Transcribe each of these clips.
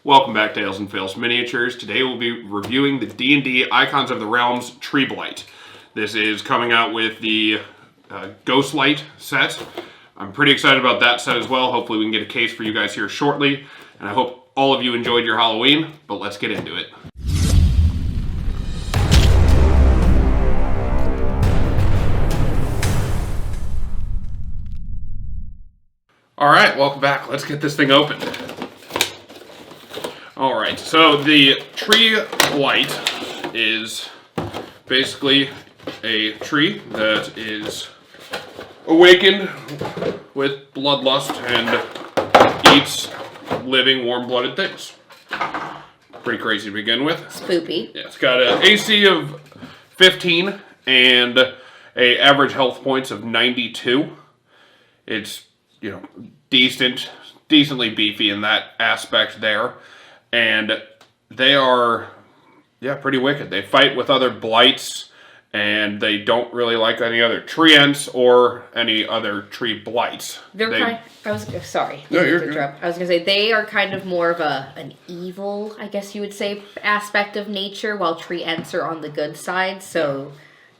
Welcome back to Tales and Fails Miniatures. Today we'll be reviewing the D&D Icons of the Realms Tree Blight. This is coming out with the Ghostlight set. I'm pretty excited about that set as well. Hopefully we can get a case for you guys here shortly. And I hope all of you enjoyed your Halloween, but let's get into it. Alright, welcome back. Let's get this thing open. Alright, so the Tree Blight is basically a tree that is awakened with bloodlust and eats living, warm-blooded things. Pretty crazy to begin with. Spoopy. Yeah, it's got an AC of 15 and a average health points of 92. It's, decently beefy in that aspect there. And they are, pretty wicked. They fight with other blights, and they don't really like any other treants or any other tree blights. Sorry. No, you're to interrupt. I was going to say, they are kind of more of an evil, I guess you would say, aspect of nature, while treants are on the good side. So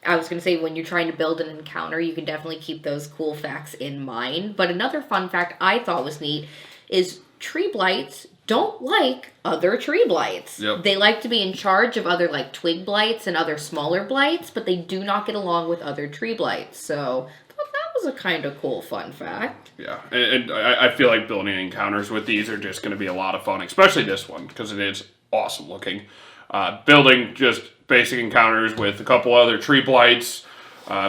I was going to say, when you're trying to build an encounter, you can definitely keep those cool facts in mind. But another fun fact I thought was neat is tree blights don't like other tree blights. Yep. They like to be in charge of other twig blights and other smaller blights, but they do not get along with other tree blights. So I thought that was a kind of cool fun fact. Yeah, and I feel like building encounters with these are just going to be a lot of fun, especially this one, because it is awesome looking. Building just basic encounters with a couple other tree blights,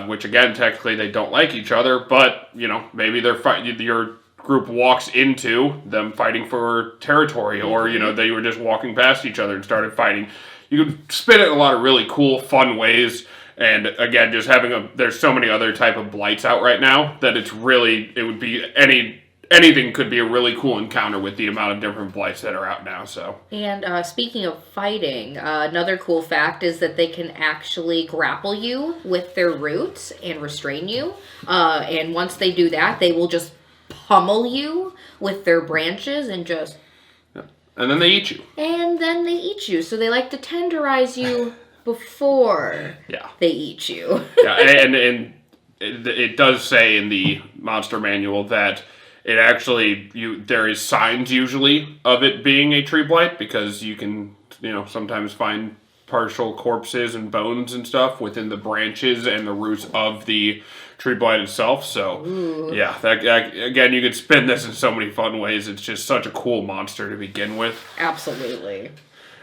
which again, technically they don't like each other, but, maybe they're fighting, your group walks into them fighting for territory, or they were just walking past each other and started fighting. You can spin it in a lot of really cool, fun ways. And again, just having there's so many other type of blights out right now that it would be anything could be a really cool encounter with the amount of different blights that are out now. So. And speaking of fighting, another cool fact is that they can actually grapple you with their roots and restrain you. And once they do that, they will just pummel you with their branches and just... And then they eat you. So they like to tenderize you before they eat you. And it does say in the monster manual that it actually, there is signs usually of it being a tree blight, because you can, sometimes find partial corpses and bones and stuff within the branches and the roots of the tree blight itself. So, again, you can spin this in so many fun ways. It's just such a cool monster to begin with. Absolutely.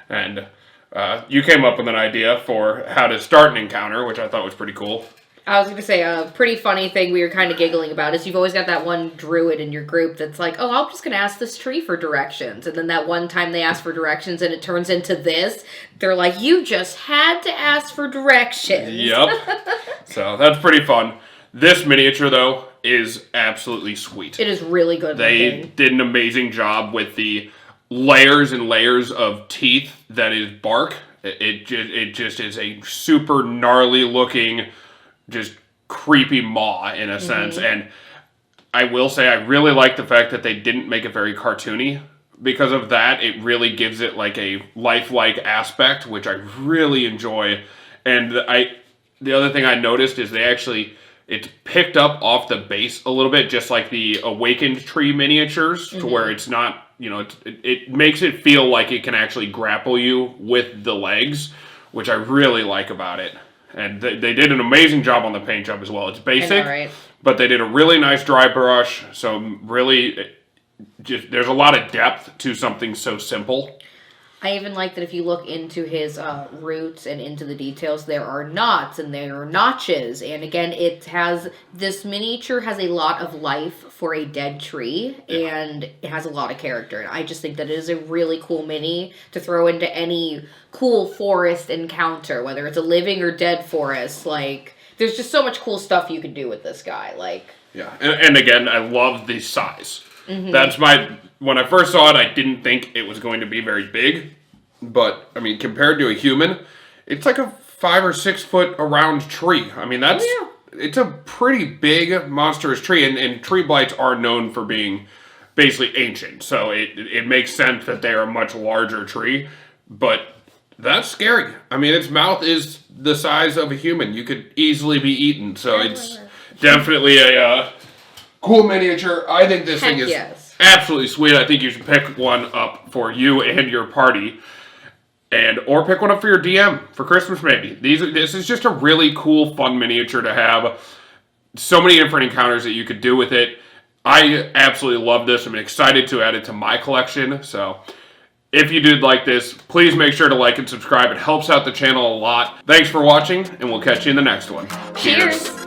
And you came up with an idea for how to start an encounter, which I thought was pretty cool. I was going to say, a pretty funny thing we were kind of giggling about is you've always got that one druid in your group that's like, oh, I'm just going to ask this tree for directions. And then that one time they ask for directions and it turns into this, they're like, you just had to ask for directions. Yep. So that's pretty fun. This miniature, though, is absolutely sweet. It is really good They looking. did an amazing job with the layers and layers of teeth that is bark. It just is a super gnarly looking, just creepy maw in a sense. And I will say I really like the fact that they didn't make it very cartoony. Because of that, it really gives it like a lifelike aspect, which I really enjoy. And the other thing I noticed is it's picked up off the base a little bit, just like the Awakened Tree miniatures, to where it's not, it makes it feel like it can actually grapple you with the legs, which I really like about it. And they did an amazing job on the paint job as well. It's basic, but they did a really nice dry brush. So really, there's a lot of depth to something so simple. I even like that if you look into his roots and into the details, there are knots and there are notches. And again, this miniature has a lot of life for a dead tree, and it has a lot of character. And I just think that it is a really cool mini to throw into any cool forest encounter, whether it's a living or dead forest. There's just so much cool stuff you can do with this guy. And again, I love the size. That's when I first saw it, I didn't think it was going to be very big, but I mean, compared to a human, it's like a 5 or 6 foot around tree. I mean, it's a pretty big monstrous tree, and tree blights are known for being basically ancient. So it makes sense that they are a much larger tree, but that's scary. I mean, its mouth is the size of a human. You could easily be eaten. So it's definitely a cool miniature. I think this thing is absolutely sweet. I think you should pick one up for you and your party. Or pick one up for your DM for Christmas, maybe. This is just a really cool, fun miniature to have. So many different encounters that you could do with it. I absolutely love this. I'm excited to add it to my collection. So, if you did like this, please make sure to like and subscribe. It helps out the channel a lot. Thanks for watching, and we'll catch you in the next one. Cheers.